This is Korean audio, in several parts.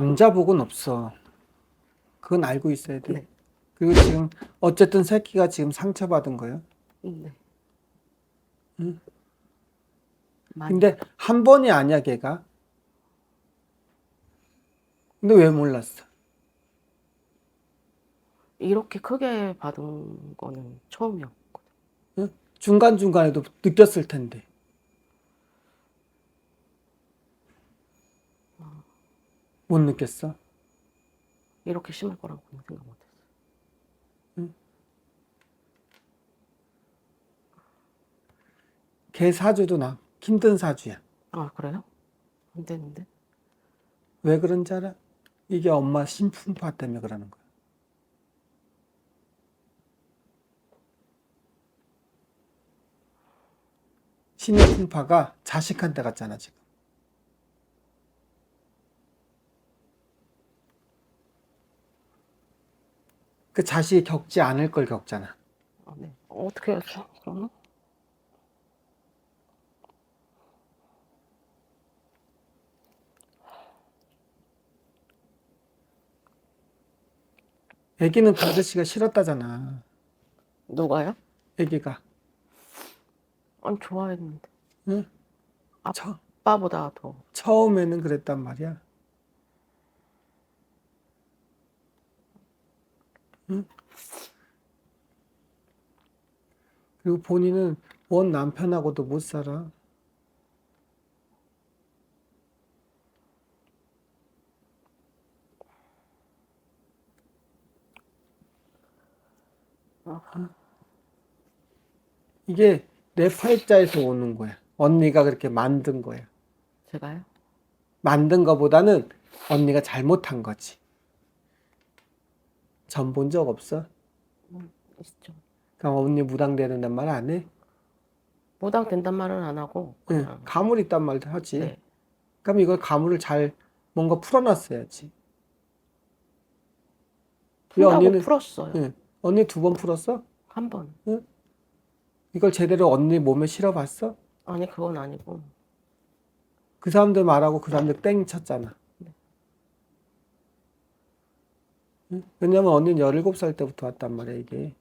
남자복은 없어. 그건 알고 있어야 돼. 네. 그리고 지금 어쨌든 새끼가 지금 상처받은 거예요. 네. 응? 많이. 근데 한 번이 아니야, 걔가. 근데 왜 몰랐어? 이렇게 크게 받은 거는 처음이었거든. 응? 중간중간에도 느꼈을 텐데. 못 느꼈어? 이렇게 심할 거라고는 생각 못했어. 응? 걔 사주도 나 힘든 사주야. 아, 그래요? 안 되는데? 왜 그런지 알아? 이게 엄마 신풍파 때문에 그러는 거야. 신의 풍파가 자식한테 갔잖아, 지금. 그 자식이 겪지 않을 걸 겪잖아. 아, 네. 어떻게 했어? 그러나? 애기는 그 아저씨가 싫었다잖아. 누가요? 애기가. 아니, 좋아했는데. 응? 처, 아빠보다 더. 처음에는 그랬단 말이야. 응? 그리고 본인은 원 남편하고도 못 살아. 아, 이게 내 팔자에서 오는 거야. 언니가 그렇게 만든 거야. 제가요? 만든 거보다는 언니가 잘못한 거지. 전 본 적 없어? 있죠. 그럼 언니 무당되는단 말 안 해? 무당 된단 말은 안 하고, 응, 그냥, 가물 있단 말 하지. 네. 그럼 이걸 가물을 잘 뭔가 풀어놨어야지. 왜 푼다고 언니는, 풀었어요. 응, 언니 2번 풀었어? 한 번. 응? 이걸 제대로 언니 몸에 실어봤어? 아니, 그건 아니고. 그 사람들 말하고 그 사람들 땡 쳤잖아. 네. 응? 왜냐면 언니는 17살 때부터 왔단 말이야, 이게.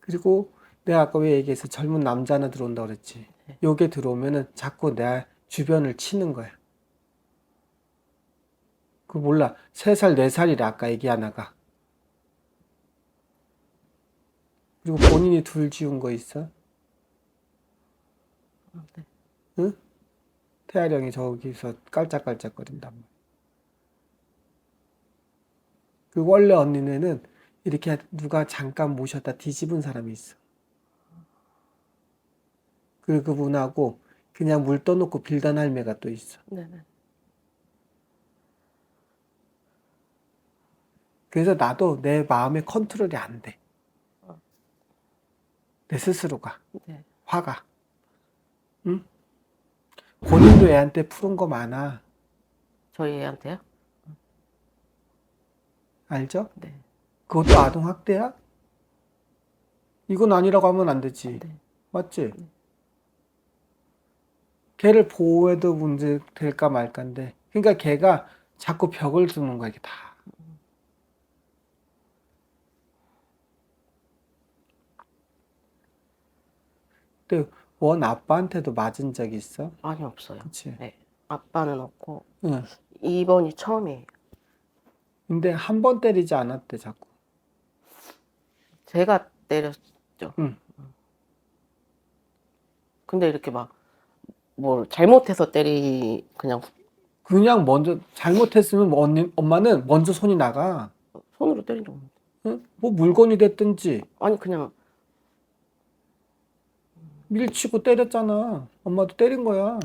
그리고 내가 아까 왜 얘기했어? 젊은 남자 하나 들어온다 그랬지. 네. 요게 들어오면은 자꾸 내 주변을 치는 거야. 그 몰라. 3살, 4살이래, 아까 얘기 하나가. 그리고 본인이 둘 지운 거 있어? 네. 응? 태아령이 저기서 깔짝깔짝거린단 말이야. 그리고 원래 언니네는 이렇게 누가 잠깐 모셨다 뒤집은 사람이 있어. 그리고 그분하고 그냥 물 떠놓고 빌던 할매가 또 있어. 네네. 그래서 나도 내 마음의 컨트롤이 안 돼. 어, 내 스스로가. 네. 화가. 응? 본인도 애한테 푸른 거 많아. 저희 애한테요? 알죠? 네. 그것도 아동학대야? 이건 아니라고 하면 안 되지. 네. 맞지? 네. 걔를 보호해도 문제 될까 말까인데. 그러니까 걔가 자꾸 벽을 두는 거야, 이게 다. 근데 원 아빠한테도 맞은 적이 있어? 많이 없어요. 그치? 네. 아빠는 없고, 응. 2번이 처음이에요. 근데 한 번 때리지 않았대, 자꾸. 제가 때렸죠. 응. 근데 이렇게 막, 뭘 잘못해서 그냥 그냥 먼저 잘못했으면 뭐 엄마는 먼저 손이 나가. 손으로 때린 적 없는데. 응? 뭐 물건이 됐든지 아니, 그냥, 밀치고 때렸잖아. 엄마도 때린 거야.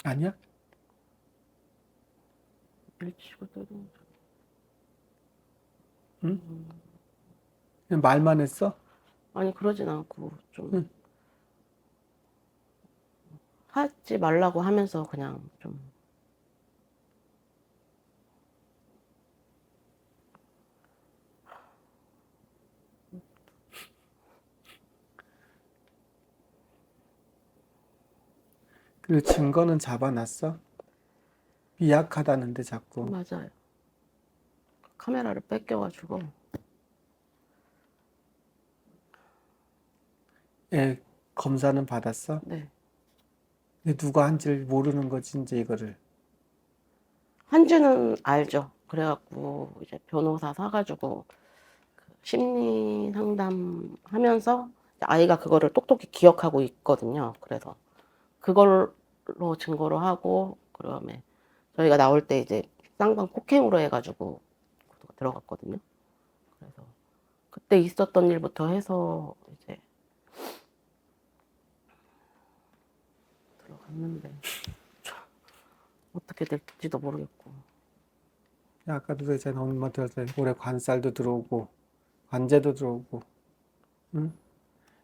아니야? 밀치고 때린 적. 응? 그냥 말만 했어? 아니, 그러진 않고, 좀, 응. 하지 말라고 하면서 그냥 좀 그 증거는 잡아놨어? 미약하다는데 자꾸. 맞아요. 카메라를 뺏겨가지고 애 검사는 받았어? 네. 근데 누가 한지를 모르는 거지 이제 이거를. 한지는 알죠. 그래갖고 이제 변호사 사가지고 심리 상담하면서 아이가 그거를 똑똑히 기억하고 있거든요. 그래서 그걸로 증거로 하고 그다음에 저희가 나올 때 이제 쌍방 폭행으로 해가지고 들어갔거든요. 그래서 그때 있었던 일부터 해서 이제 들어갔는데 어떻게 될지도 모르겠고. 아까도 그랬잖아. 엄마 들었을 때 올해 관살도 들어오고 관제도 들어오고. 응?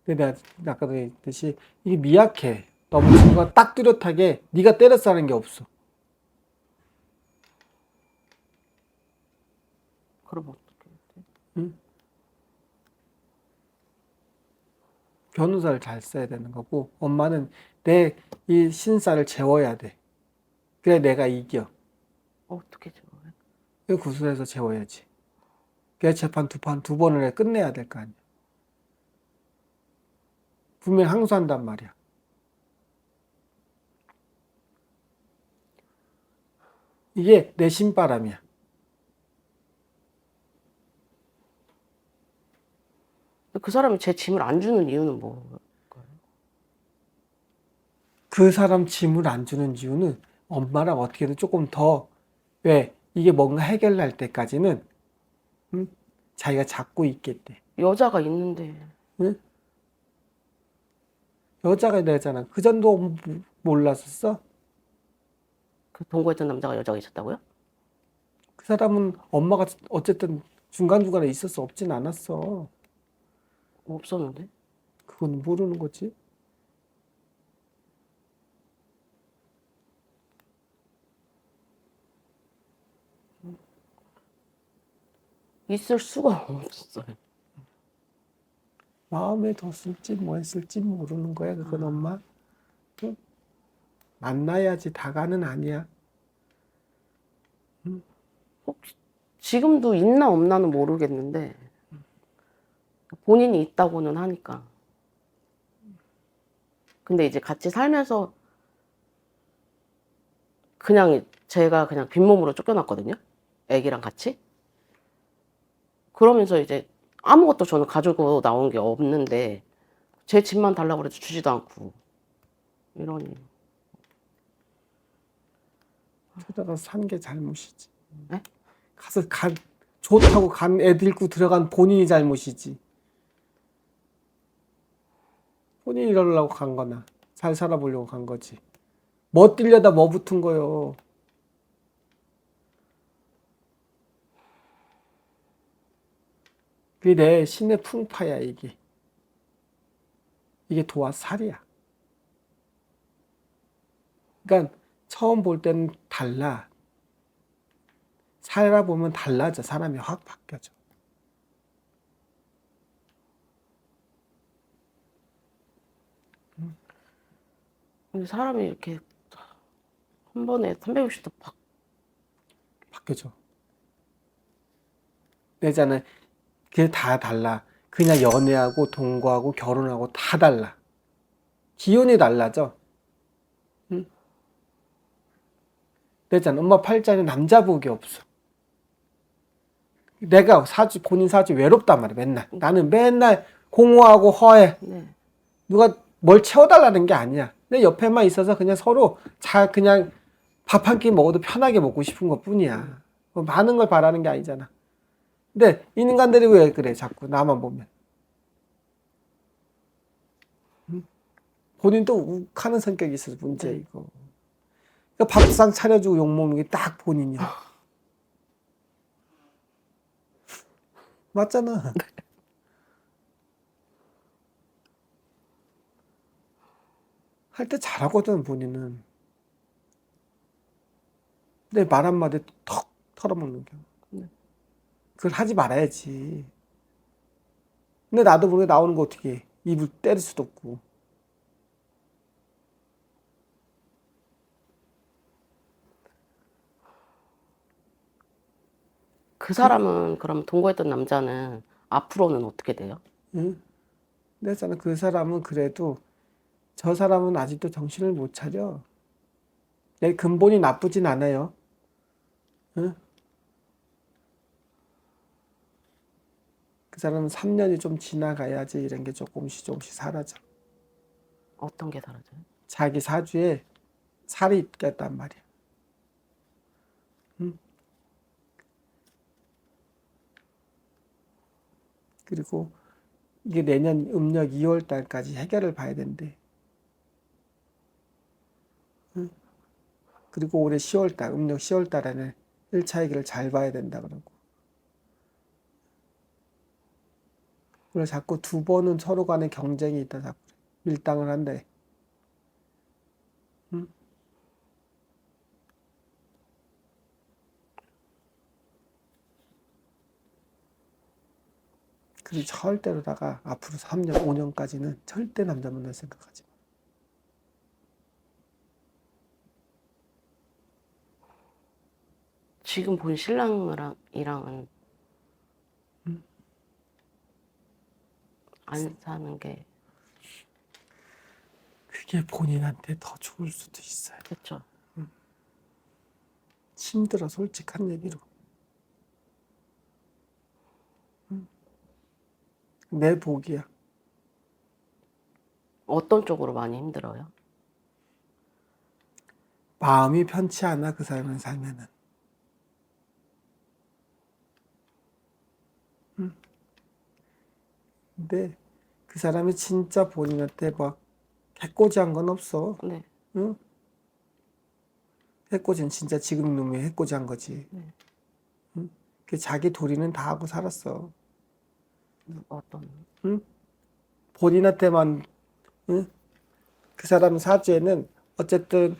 근데 내가 아까도 얘기했듯이 이게 미약해. 너무 증거가 딱 뚜렷하게 네가 때렸다는 게 없어. 그럼 어떻게 돼? 응? 변호사를 잘 써야 되는 거고 엄마는 내 이 신사를 재워야 돼. 그래 내가 이겨. 어떻게 저래? 그 구술해서 재워야지. 그래 재판 두 번을 해 끝내야 될 거 아니야. 분명 항소한단 말이야. 이게 내 신바람이야. 그 사람이 제 짐을 안 주는 이유는 뭘까요? 그 사람 짐을 안 주는 이유는 엄마랑 어떻게든 조금 더, 왜, 이게 뭔가 해결날 때까지는, 응? 자기가 잡고 있겠대. 여자가 있는데 응? 여자가 되잖아. 그 전도 몰랐었어? 그 동거했던 남자가 여자가 있었다고요? 그 사람은 엄마가 어쨌든 중간중간에 있을 수 없진 않았어. 없었는데? 그건 모르는 거지. 있을 수가 없어요. 마음에 뒀을지 뭐 했을지 모르는 거야. 그건 엄마. 응? 만나야지 다가는 아니야. 혹시 지금도 있나 없나는 모르겠는데 본인이 있다고는 하니까. 근데 이제 같이 살면서 그냥 제가 그냥 빈몸으로 쫓겨났거든요. 애기랑 같이. 그러면서 이제 아무것도 저는 가지고 나온 게 없는데 제 집만 달라고 해도 주지도 않고 이러니. 그러다가 산 게 잘못이지. 네? 가서 좋다고 간 애 들고 들어간 본인이 잘못이지. 본인이 이러려고 간 거나 잘 살아보려고 간 거지. 뭐 뛰려다 뭐 붙은 거요. 그게 내 신의 풍파야 이게. 이게 도화살이야. 그러니까 처음 볼 때는 달라. 살아보면 달라져. 사람이 확 바뀌어져. 근데 사람이 이렇게 한 번에 360도 바뀌어져. 내자는 그게 다 달라. 그냥 연애하고 동거하고 결혼하고 다 달라. 기운이 달라져. 응? 내잖아. 엄마 팔자는 남자 복이 없어. 내가 본인 사주 외롭단 말이야, 맨날. 나는 맨날 공허하고 허해. 네. 누가 뭘 채워달라는 게 아니야. 내 옆에만 있어서 그냥 서로 그냥 밥 한 끼 먹어도 편하게 먹고 싶은 것 뿐이야. 뭐 많은 걸 바라는 게 아니잖아. 근데 이 인간들이 왜 그래, 자꾸 나만 보면. 응? 본인도 욱하는 성격이 있어서 문제야, 네. 이거. 그러니까 밥상 차려주고 욕먹는 게 딱 본인이야. 맞잖아. 할 때 잘하거든, 본인은. 내 말 한마디 턱 털어먹는 겨. 네. 그걸 하지 말아야지. 근데 나도 모르게 나오는 거 어떻게 해. 입을 때릴 수도 없고. 그 사람은 그럼 동거했던 남자는 앞으로는 어떻게 돼요? 응? 근데 그 사람은 그래도 저 사람은 아직도 정신을 못 차려. 내 근본이 나쁘진 않아요. 응? 그 사람은 3년이 좀 지나가야지 이런 게 조금씩 조금씩 사라져. 어떤 게 사라져요? 자기 사주에 살이 있겠단 말이야. 응? 그리고 이게 내년 음력 2월 달까지 해결을 봐야 된대. 응? 그리고 올해 10월 달, 음력 10월 달에는 1차 해결을 잘 봐야 된다 그러고. 그래서 자꾸 두 번은 서로 간에 경쟁이 있다 자꾸 밀당을 한대. 응? 그리고 절대로다가 앞으로 3년, 5년까지는 절대 남자 만날 생각하지 마. 지금 본 신랑이랑은 응? 안 사는 게 그게 본인한테 더 좋을 수도 있어요. 그렇죠. 힘들어, 솔직한 얘기로. 응? 내 복이야. 어떤 쪽으로 많이 힘들어요? 마음이 편치 않아, 그 사람을 살면은. 응? 근데 그 사람이 진짜 본인한테 막 해코지한 건 없어. 네. 응? 해코지는 진짜 지금 놈이 해코지한 거지. 네. 응? 그 자기 도리는 다 하고 살았어. 어떤 응? 본인한테만, 응? 그 사람 사주에는 어쨌든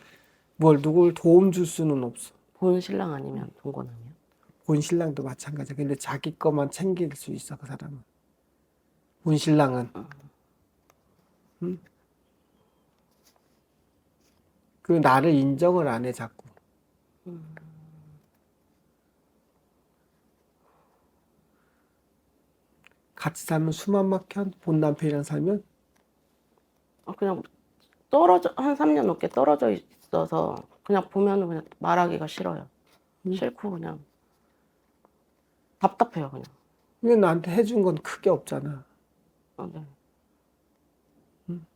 뭘 누굴 도움 줄 수는 없어. 본 신랑 아니면 동거남이요? 본 신랑도 마찬가지야. 근데 자기 것만 챙길 수 있어, 그 사람은. 본 신랑은. 응? 그 나를 인정을 안 해, 자꾸. 같이 살면 숨 안 막혀? 본 남편이랑 살면? 그냥 떨어져 한 3년 넘게 떨어져 있어서 그냥 보면은 그냥 말하기가 싫어요. 응? 싫고 그냥 답답해요 그냥. 근데 나한테 해준 건 크게 없잖아. 네. 응?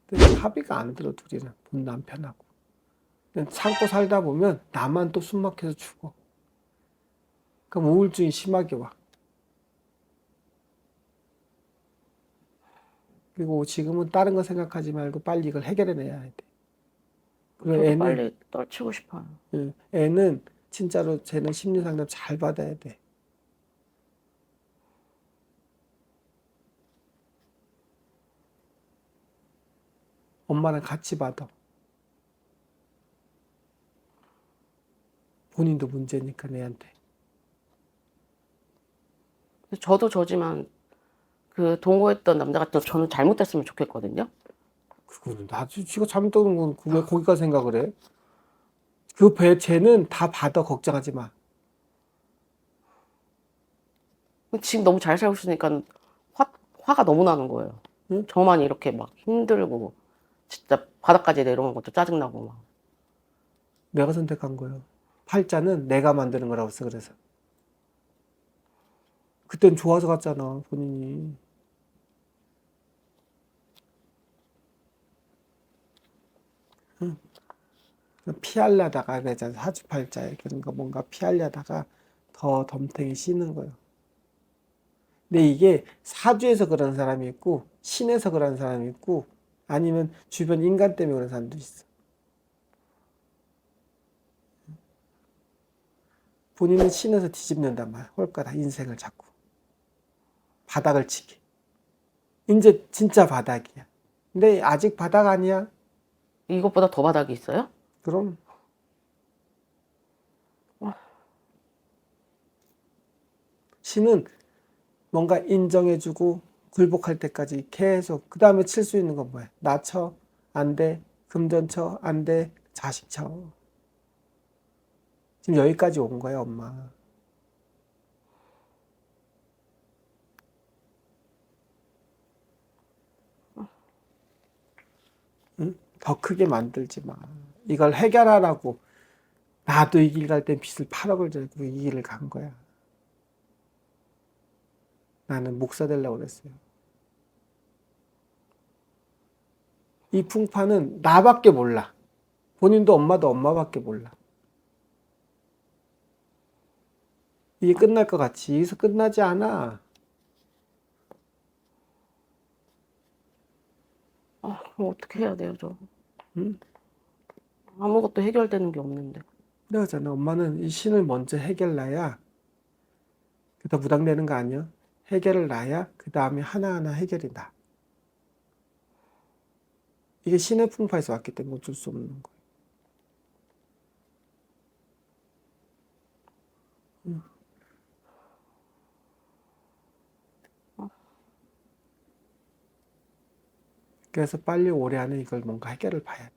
근데 합의가 안 들어, 둘이는. 본 남편하고. 근데 참고 살다 보면 나만 또 숨 막혀서 죽어. 그럼 우울증이 심하게 와. 그리고 지금은 다른 거 생각하지 말고 빨리 이걸 해결해내야 돼. 그리고 저도 애는, 빨리 떨치고 싶어요. 애는 진짜로 쟤는 심리 상담 잘 받아야 돼. 엄마랑 같이 받아. 본인도 문제니까 내한테. 저도 저지만 그 동거했던 남자 같은 경우 저는 잘못됐으면 좋겠거든요. 그거는 나도 지가 잘못된 건 왜 거기까지 생각을 해? 그 배, 쟤는 다 받아. 걱정하지 마. 지금 너무 잘 살고 있으니까 화가 너무 나는 거예요. 응? 저만 이렇게 막 힘들고 진짜 바닥까지 내려오는 것도 짜증나고 막. 내가 선택한 거예요. 팔자는 내가 만드는 거라고 써, 그래서. 그땐 좋아서 갔잖아, 본인이. 응? 피하려다가, 내가 사주팔자에 그런 거 뭔가 피하려다가 더 덤탱이 씌는 거예요. 근데 이게 사주에서 그런 사람이 있고, 신에서 그런 사람이 있고, 아니면 주변 인간 때문에 그런 사람도 있어. 본인은 신에서 뒤집는단 말이야. 홀까다 인생을 자꾸. 바닥을 치게. 이제 진짜 바닥이야. 근데 아직 바닥 아니야. 이것보다 더 바닥이 있어요? 그럼 신은 뭔가 인정해주고 굴복할 때까지 계속. 그 다음에 칠 수 있는 건 뭐야? 나 쳐, 안 돼. 금전 쳐, 안 돼. 자식 쳐. 지금 여기까지 온 거야, 엄마. 응? 더 크게 만들지 마. 이걸 해결하라고. 나도 이 길 갈 땐 빚을 8억을 져고 이 길을 간 거야. 나는 목사 되려고 그랬어요. 이 풍파는 나밖에 몰라. 본인도 엄마도 엄마밖에 몰라. 이게 끝날 것 같이. 여기서 끝나지 않아. 그럼 어떻게 해야 돼요, 저? 응? 아무것도 해결되는 게 없는데. 그러잖아. 엄마는 이 신을 먼저 해결해야 더 부담되는 거 아니야? 해결을 놔야 그 다음에 하나하나 해결이 나. 이게 신의 풍파에서 왔기 때문에 어쩔 수 없는 거야. 응. 그래서 빨리 올해 안에 이걸 뭔가 해결을 봐야 돼.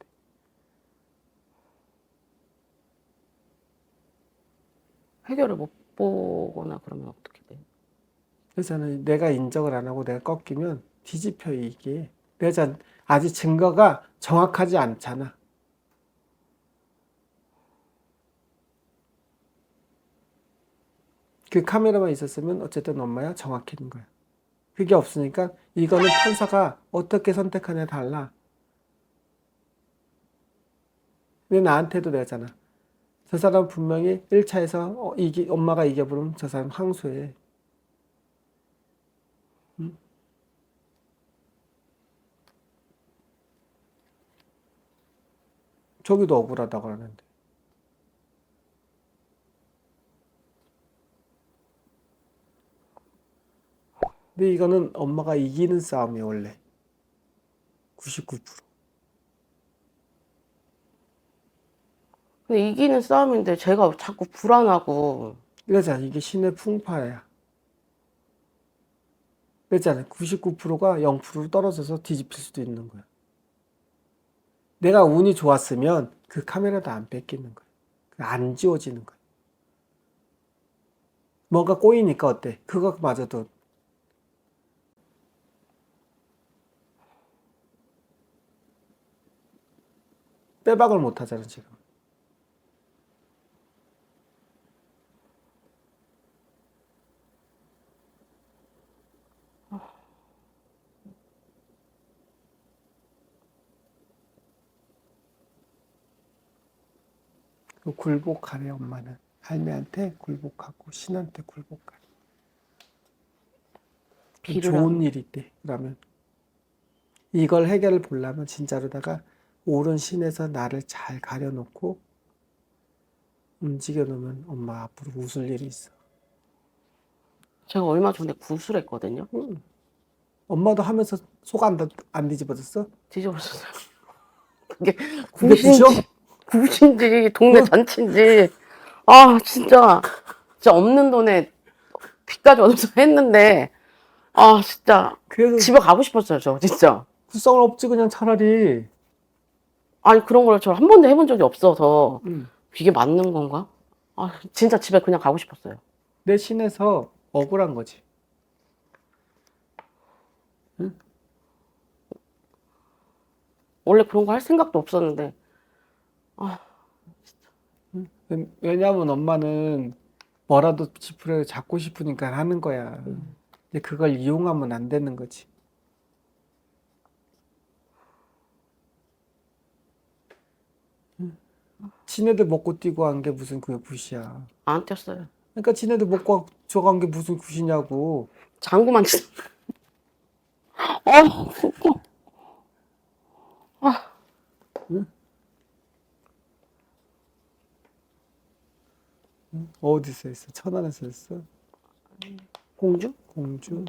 해결을 못 보거나 그러면 어떻게 돼요? 그래서는 내가 인정을 안 하고 내가 꺾이면 뒤집혀 이게. 그래서 아직 증거가 정확하지 않잖아. 그 카메라만 있었으면 어쨌든 엄마야 정확해진 거야. 그게 없으니까 이거는 판사가 어떻게 선택하냐에 달라. 근데 나한테도 내잖아. 저 사람 분명히 1차에서 엄마가 이겨버리면 저 사람 항소해. 응? 저기도 억울하다고 하는데. 근데 이거는 엄마가 이기는 싸움이야, 원래. 99%. 근데 이기는 싸움인데 제가 자꾸 불안하고. 그러잖아. 이게 신의 풍파야. 그랬잖아. 99%가 0%로 떨어져서 뒤집힐 수도 있는 거야. 내가 운이 좋았으면 그 카메라도 안 뺏기는 거야. 안 지워지는 거야. 뭔가 꼬이니까 어때? 그거마저도 빼박을 못 하잖아, 지금. 굴복하래, 엄마는. 할매한테 굴복하고 신한테 굴복하래. 비를 좋은 하면. 일이 있대. 그러면 이걸 해결을 보려면 진짜로다가 옳은 신에서 나를 잘 가려놓고 움직여 놓으면 엄마 앞으로 웃을 일이 있어. 제가 얼마 전에 구술했거든요. 응. 엄마도 하면서 속 안 뒤집어졌어? 뒤집어졌어요. 그게 그게 부셔? 굿인지 동네 잔치인지. 아, 진짜 없는 돈에 빚까지 얻어서 했는데, 아, 진짜 그래서 집에 가고 싶었어요, 저 진짜. 구성을 없지 그냥 차라리. 아니, 그런 걸 저 한 번도 해본 적이 없어서 응. 이게 맞는 건가? 아, 진짜 집에 그냥 가고 싶었어요. 내 신에서 억울한 거지. 응? 원래 그런 거 할 생각도 없었는데. 아, 왜냐하면 엄마는 뭐라도 지푸라기 잡고 싶으니까 하는 거야. 근데 그걸 이용하면 안 되는 거지. 지네들 먹고 뛰고 한 게 무슨 그게 굿이야. 안 뛰었어요. 그러니까 지네들 먹고 저간 게 무슨 굿이냐고. 장구만 치. 아, 진짜. 아, 응? 어디서 했어? 천안에서 했어? 공주? 공주?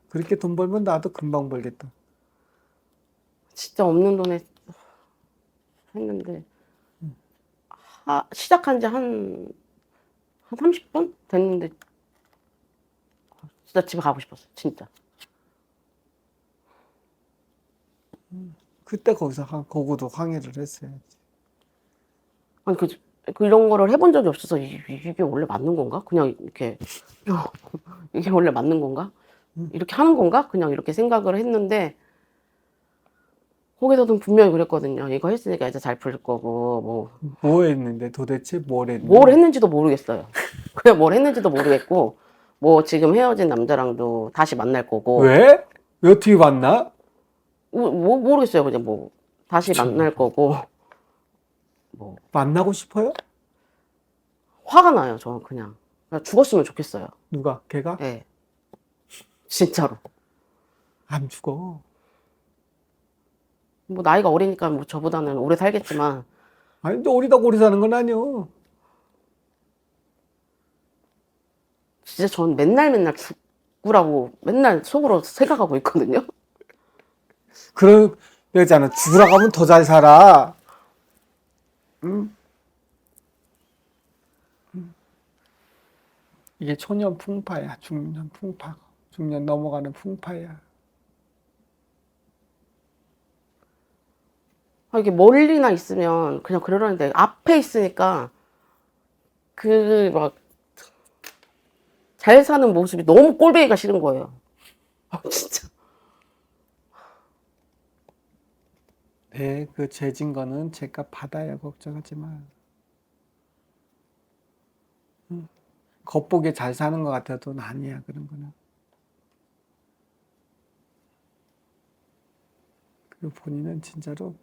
그렇게 돈 벌면 나도 금방 벌겠다. 진짜 없는 돈에 했는데 시작한 지 한 30분 됐는데 진짜 집에 가고 싶었어. 진짜. 그때 거기서 거기도 항의를 했어야지. 아니 이런 거를 해본 적이 없어서 이게 원래 맞는 건가? 그냥 이렇게 이게 원래 맞는 건가? 이렇게 하는 건가? 그냥 이렇게 생각을 했는데 거기서도 분명히 그랬거든요. 이거 했으니까 이제 잘 풀릴 거고 뭐 했는데 도대체 뭘 했는데? 뭘 했는지도 모르겠어요. 그냥 뭘 했는지도 모르겠고 뭐 지금 헤어진 남자랑도 다시 만날 거고 왜? 왜 어떻게 봤나? 모르겠어요. 그냥 뭐 다시 그쵸. 만날 거고 뭐 만나고 싶어요? 화가 나요. 저는 그냥 죽었으면 좋겠어요. 누가? 걔가? 예. 진짜로. 안 죽어. 뭐 나이가 어리니까 뭐 저보다는 오래 살겠지만 아니, 근데 어리다고 오래 사는 건 아니요. 진짜 전 맨날 죽으라고 맨날 속으로 생각하고 있거든요. 그런, 여자는 죽으라고 하면 더 잘 살아. 응? 이게 초년 풍파야. 중년 풍파. 중년 넘어가는 풍파야. 이게 멀리나 있으면 그냥 그러려는데 앞에 있으니까 그 막 잘 사는 모습이 너무 꼴보기가 싫은 거예요. 진짜. 네, 그 죄진 거는 제가 받아야 걱정하지 마. 겉보기에 잘 사는 것 같아도 아니야, 그런 거는. 그리고 본인은 진짜로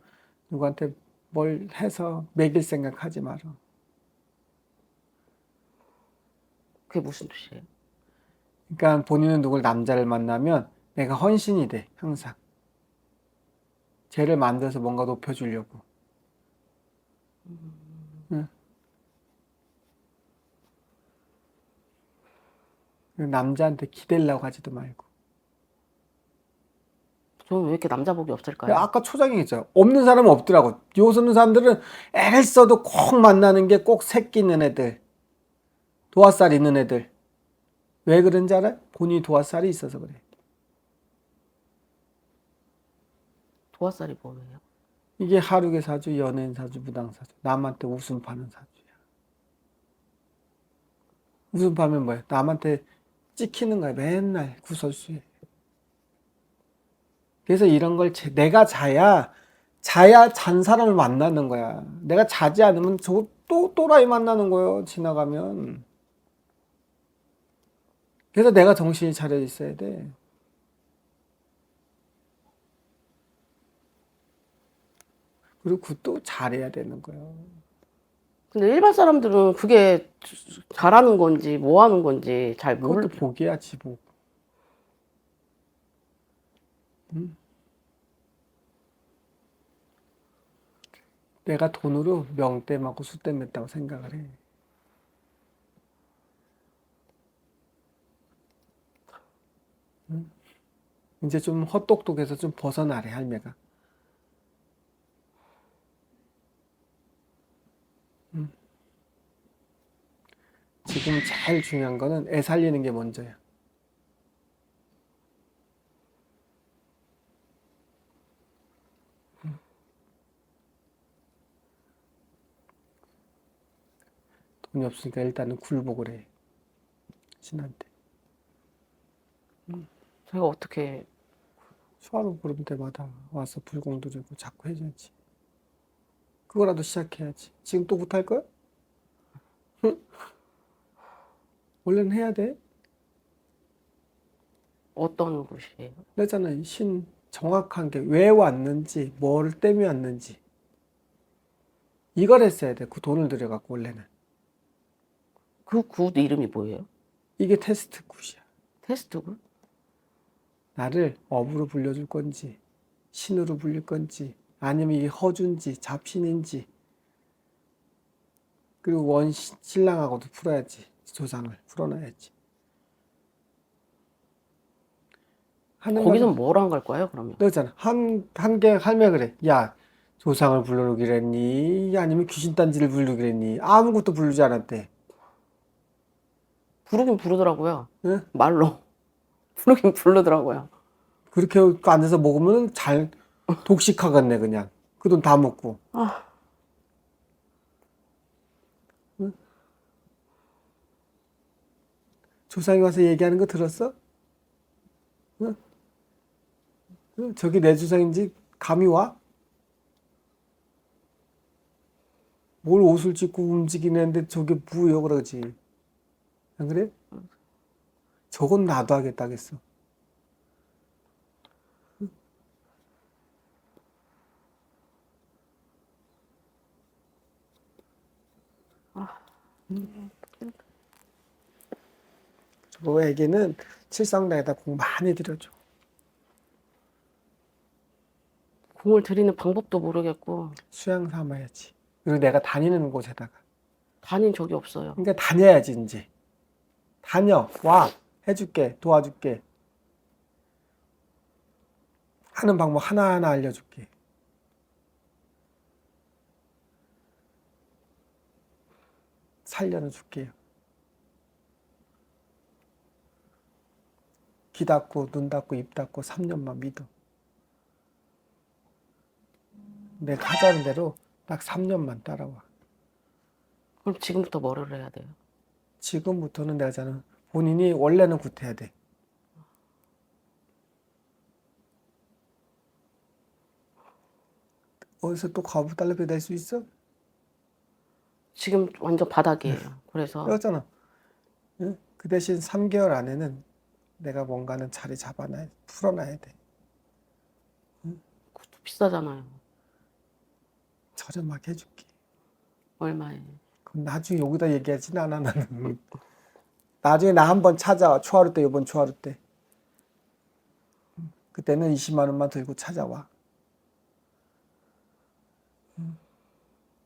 누구한테 뭘 해서 매길 생각하지 마라. 그게 무슨 뜻이에요? 그러니까 본인은 누굴 남자를 만나면 내가 헌신이 돼, 항상. 쟤를 만들어서 뭔가 높여주려고. 응? 남자한테 기대려고 하지도 말고. 저는 왜 이렇게 남자복이 없을까요? 아까 초장에 있잖아. 없는 사람은 없더라고. 요새는 사람들은 애를 써도 꼭 만나는 게 꼭 새끼 있는 애들. 도화살 있는 애들. 왜 그런지 알아? 본인이 도화살이 있어서 그래. 도화살이 뭐예요? 이게 하루의 사주, 연예인 사주, 무당 사주. 남한테 웃음 파는 사주야. 웃음 파면 뭐야? 남한테 찍히는 거야. 맨날 구설수에. 그래서 이런 걸 내가 자야 잔 사람을 만나는 거야. 내가 자지 않으면 저 또 또라이 만나는 거예요. 지나가면. 그래서 내가 정신이 차려 있어야 돼. 그리고 그것도 잘해야 되는 거예요. 근데 일반 사람들은 그게 잘하는 건지 뭐 하는 건지 잘 그것도 모르. 복이야, 지복. 응? 내가 돈으로 명땜하고 수땜 했다고 생각을 해. 응? 이제 좀 헛똑똑해서 좀 벗어나래, 할매가. 응? 지금 제일 중요한 거는 애 살리는 게 먼저야. 돈이 없으니까 일단은 굴복을 해. 신한테. 제가 어떻게 수화로 부를 때마다 와서 불공도 들고 자꾸 해줘야지. 그거라도 시작해야지. 지금 또 못할 거야? 응? 원래는 해야 돼. 어떤 곳이에요? 그랬잖아. 정확한 게 왜 왔는지, 뭘 때문에 왔는지. 이걸 했어야 돼. 그 돈을 들여갖고, 원래는. 그 굿 이름이 뭐예요? 이게 테스트 굿이야. 테스트 굿? 나를 업으로 불려줄 건지, 신으로 불릴 건지, 아니면 이게 허준지, 잡신인지. 그리고 신랑하고도 풀어야지. 조상을 풀어놔야지. 하는 거기선 뭐랑 갈 거예요, 그러면? 너잖아. 한개 할매 그래. 야, 조상을 불러오기로 했니? 아니면 귀신 딴지를 부르기로 했니? 아무것도 부르지 않았대. 부르긴 부르더라고요. 응? 말로. 부르긴 부르더라고요. 그렇게 앉아서 먹으면 잘 독식하겠네, 그냥. 그 돈 다 먹고. 아, 응? 조상이 와서 얘기하는 거 들었어? 응? 응? 저기 내 조상인지 감이 와? 뭘 옷을 찢고 움직이는데 저게 뭐여 그러지. 안 그래? 저건 나도 하겠다겠어. 저 애기는 칠성당에다 공 많이 들여줘. 공을 들이는 방법도 모르겠고, 수양 삼아야지. 그리고 내가 다니는 곳에다가. 다닌 적이 없어요. 그러니까 다녀야지, 이제. 다녀. 와. 해줄게. 도와줄게. 하는 방법 하나하나 알려줄게. 살려는 줄게요. 귀 닫고 눈 닫고 입 닫고 3년만 믿어. 내가 하자는 대로 딱 3년만 따라와. 그럼 지금부터 뭐를 해야 돼요? 지금부터는 내가 자는 본인이 원래는 구태야 돼. 어디서 또 과부달랍이 될 수 있어? 지금 완전 바닥이에요. 그래서 그렇잖아. 응? 그 대신 3개월 안에는 내가 뭔가는 자리 잡아놔야 돼. 풀어놔야 돼. 그것도 비싸잖아요. 저렴하게 해줄게. 얼마에? 그럼 나중에 여기다 얘기하진 않아 나는. 나중에 나 한번 찾아와. 초하루 때 이번 초하루 때. 그때는 20만 원만 들고 찾아와.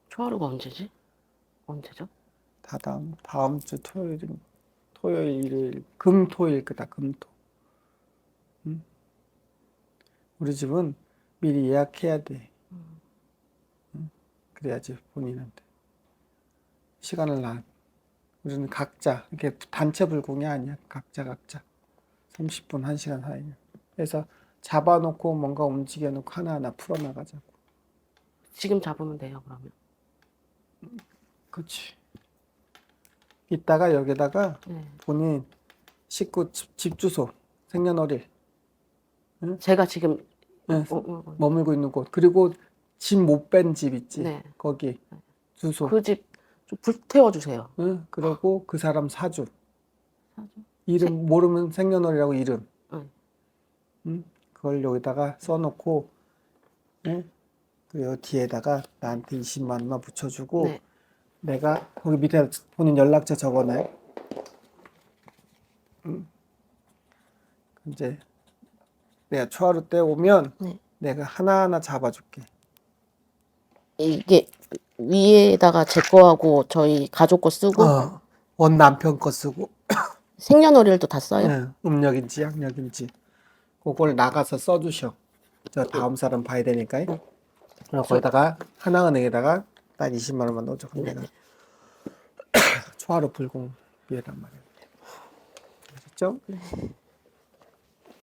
초하루가 언제지? 언제죠? 다음 주 토요일, 일요일, 금토일 거다. 금토. 응? 우리 집은 미리 예약해야 돼. 응? 그래야지 본인한테 시간을 나. 우리는 각자 이렇게 단체 불공이 아니야. 각자 30분 1시간 사이에. 그래서 잡아놓고 뭔가 움직여놓고 하나하나 풀어나가자고. 지금 잡으면 돼요, 그러면. 그렇지. 이따가 여기다가 네. 본인 식구 집 주소, 생년월일, 제가 지금 네, 어. 머물고 있는 곳, 그리고 집 못 뺀 집 있지. 네. 거기 주소. 그 집 좀 불태워 주세요. 응? 그리고 그 사람 사주. 사주? 이름 모르면 생년월일하고 이름. 응. 응? 그걸 여기다가 써놓고, 응? 그 뒤에다가 나한테 20만 원만 붙여주고, 네. 내가 거기 밑에 본인 연락처 적어놔요. 이제 내가 초하루 때 오면 네. 내가 하나하나 잡아줄게. 이게 위에다가 제 거하고 저희 가족 거 쓰고 원 남편 거 쓰고, 생년월일도 다 써요? 응, 음력인지 양력인지 그걸 나가서 써주셔. 저 다음 사람 봐야 되니까. 그럼 거기다가 하나은행에다가 딱 20만 원만 넣어줘. 그럼 내가 초하루 불공비란 말이야. 아셨죠?